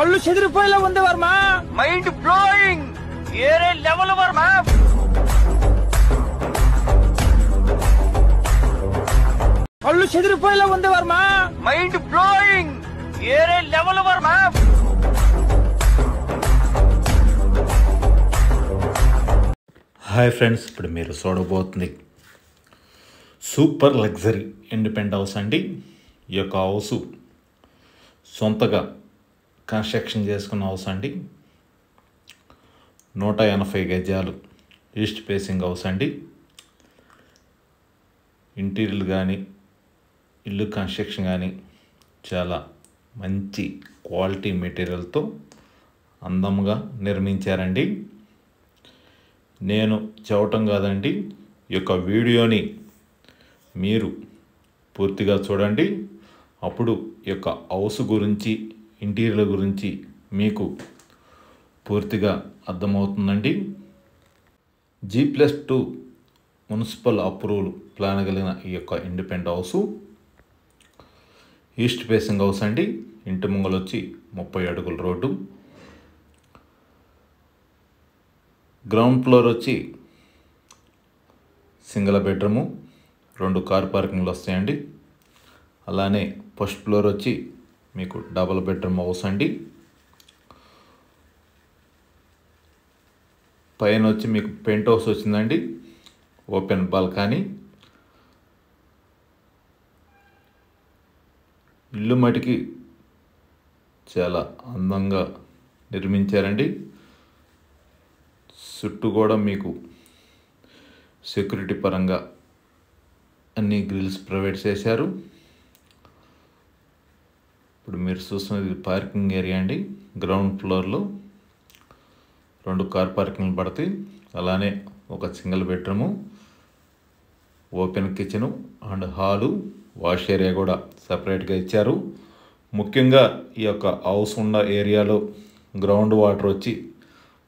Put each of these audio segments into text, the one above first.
కళ్ళు చెదిరిపోయేలా ఉంది వర్మ. మైండ్ బ్లోయింగ్, ఏరే లెవెల్ వర్మ. కళ్ళు చెదిరిపోయేలా ఉంది వర్మ. మైండ్ బ్లోయింగ్, ఏరే లెవెల్ వర్మ. హాయ్ ఫ్రెండ్స్, ఇప్పుడు మీరు చూడబోతుంది సూపర్ లగ్జరీ ఇండిపెండెంట్ హౌస్ అండి. ఈ యొక్క హౌస్ సొంతగా కన్స్ట్రక్షన్ చేసుకున్న హౌస్ అండి. 180 గజాలు ఈస్ట్ ఫేసింగ్ హౌస్ అండి. ఇంటీరియర్ కానీ ఇల్లు కన్స్ట్రక్షన్ కానీ చాలా మంచి క్వాలిటీ మెటీరియల్తో అందంగా నిర్మించారండి. నేను చెప్పటం కాదండి, ఈ యొక్క వీడియోని మీరు పూర్తిగా చూడండి. అప్పుడు ఈ యొక్క హౌస్ గురించి, ఇంటీరియర్ గురించి మీకు పూర్తిగా అర్థమవుతుందండి. G+2 మున్సిపల్ అప్రూవల్ ప్లాన్ కలిగిన ఈ యొక్క independent house east facing house అండి. ఇంటి ముంగలు వచ్చి 30 అడుగుల రోడ్డు. గ్రౌండ్ ఫ్లోర్ వచ్చి సింగిల్ బెడ్రూము, 2 కార్ పార్కింగ్లు వస్తాయండి. అలానే ఫస్ట్ ఫ్లోర్ వచ్చి మీకు డబుల్ బెడ్రూమ్ హౌస్ అండి. పైన వచ్చి మీకు పెంట్ హౌస్ వచ్చిందండి, ఓపెన్ బాల్కనీ. ఇల్లు మటుకి చాలా అందంగా నిర్మించారండి. చుట్టూ కూడా మీకు సెక్యూరిటీ పరంగా అన్ని గ్రిల్స్ ప్రొవైడ్ చేశారు. ఇప్పుడు మీరు చూస్తున్నది పార్కింగ్ ఏరియా అండి. గ్రౌండ్ ఫ్లోర్లో 2 కార్ పార్కింగ్లు పడతాయి. అలానే ఒక single bedroom, open kitchen and hall, wash area కూడా సపరేట్గా ఇచ్చారు. ముఖ్యంగా ఈ యొక్క హౌస్ ఉన్న ఏరియాలో గ్రౌండ్ వాటర్ వచ్చి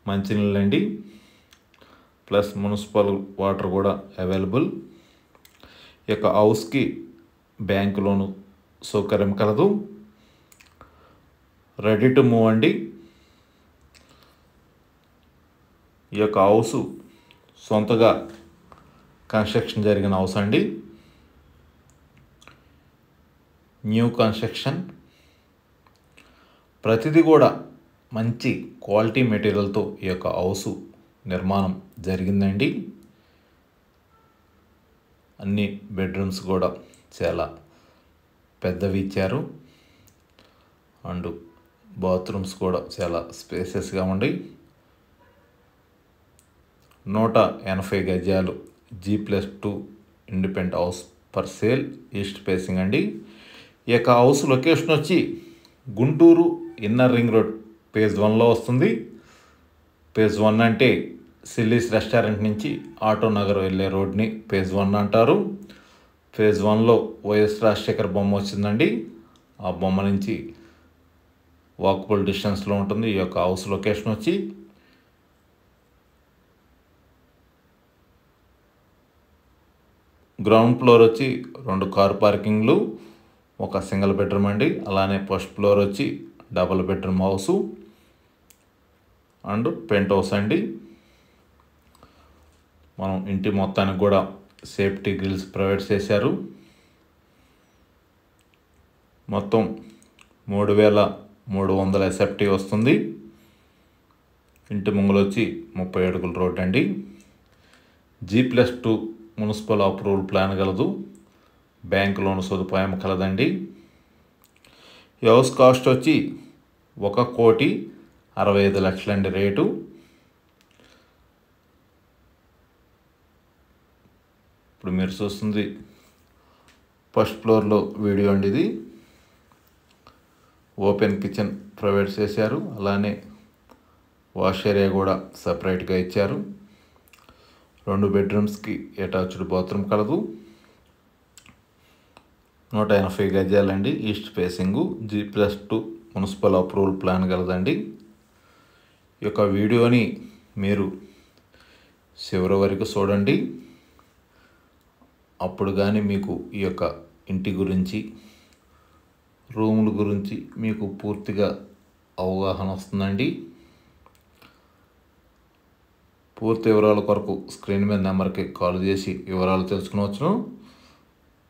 మంచినీళ్ళండి, ప్లస్ మున్సిపల్ వాటర్ కూడా అవైలబుల్. ఈ యొక్క హౌస్కి బ్యాంక్ లోను సౌకర్యం కలదు. రెడీ టు మూవ్ అండి. ఈ యొక్క హౌస్ సొంతగా కన్స్ట్రక్షన్ జరిగిన హౌస్ అండి. New construction. ప్రతిదీ కూడా మంచి క్వాలిటీ మెటీరియల్తో ఈ యొక్క హౌస్ నిర్మాణం జరిగిందండి. అన్ని బెడ్రూమ్స్ కూడా చాలా పెద్దవి ఇచ్చారు అండ్ బాత్రూమ్స్ కూడా చాలా స్పేసెస్గా ఉండి. 180 గజాలు G+2 independent house for sale, east facing అండి. ఈ యొక్క హౌస్ లొకేషన్ వచ్చి Guntur inner ring road phase 1లో వస్తుంది. phase 1 అంటే సిల్లీస్ రెస్టారెంట్ నుంచి ఆటో నగర్ వెళ్ళే రోడ్ని phase 1 అంటారు. phase 1లో వైఎస్ రాజశేఖర్ బొమ్మ వచ్చిందండి. ఆ బొమ్మ నుంచి వాకబుల్ డిస్టెన్స్లో ఉంటుంది ఈ యొక్క హౌస్ లొకేషన్ వచ్చి. గ్రౌండ్ ఫ్లోర్ వచ్చి 2 కార్ పార్కింగ్లు, ఒక సింగిల్ బెడ్రూమ్ అండి. అలానే ఫస్ట్ ఫ్లోర్ వచ్చి double bedroom house and penthouse అండి. మనం ఇంటి మొత్తానికి కూడా సేఫ్టీ గ్రిల్స్ ప్రొవైడ్ చేశారు. మొత్తం 3300 ఎస్ఎఫ్టీ వస్తుంది. ఇంటి ముంగలు వచ్చి 30 అడుగుల రోడ్ అండి. G+2 మున్సిపల్ అప్రూవల్ ప్లాన్ కలదు. బ్యాంక్ లోన్ సదుపాయం కలదండి. ఈ హౌస్ కాస్ట్ వచ్చి 1,65,00,000 అండి రేటు. ఇప్పుడు మీరు చూస్తుంది ఫస్ట్ ఫ్లోర్లో వీడియో అండి. ఇది ఓపెన్ కిచెన్ ప్రొవైడ్ చేశారు. అలానే వాష్ ఏరియా కూడా సపరేట్గా ఇచ్చారు. 2 బెడ్రూమ్స్కి అటాచ్డ్ బాత్రూమ్ కలదు. 180 గజాలండి east facing. G+2 municipal approval plan కలదండి. ఈ యొక్క వీడియోని మీరు చివరి వరకు చూడండి. అప్పుడు కానీ మీకు ఈ యొక్క ఇంటి గురించి, రూముల గురించి మీకు పూర్తిగా అవగాహన వస్తుందండి. పూర్తి వివరాల కొరకు స్క్రీన్ మీద నెంబర్కి కాల్ చేసి వివరాలు తెలుసుకునవచ్చును.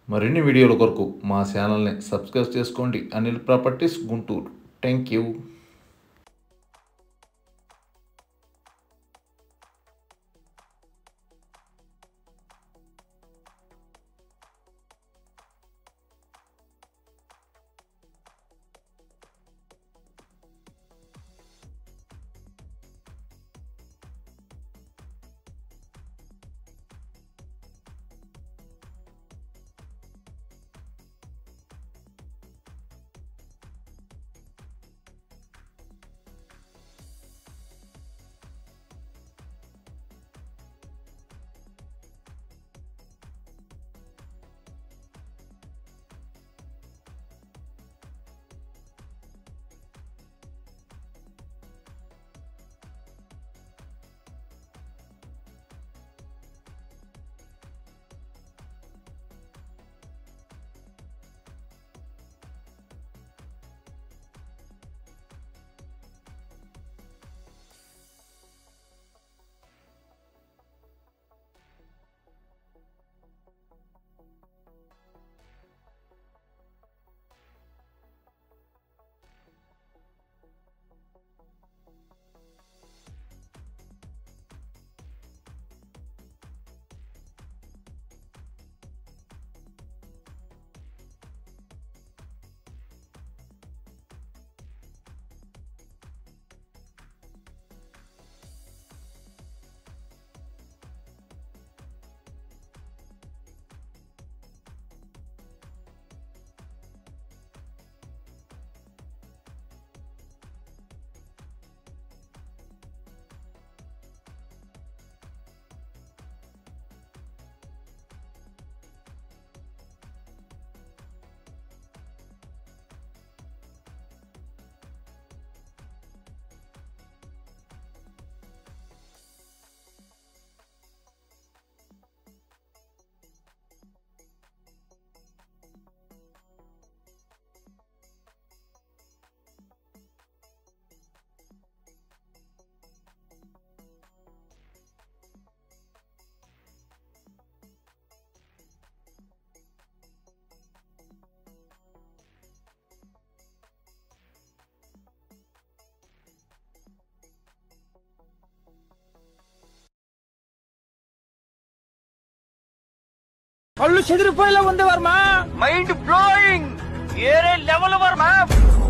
మరిన్ని వీడియోల కొరకు మా ఛానల్ని సబ్స్క్రైబ్ చేసుకోండి. Anil properties Guntur. Thank you. కళ్ళు చెదిరిపోయేలా ఉంది వర్మ. Mind blowing. ఏరే లెవెల్ వర్మ.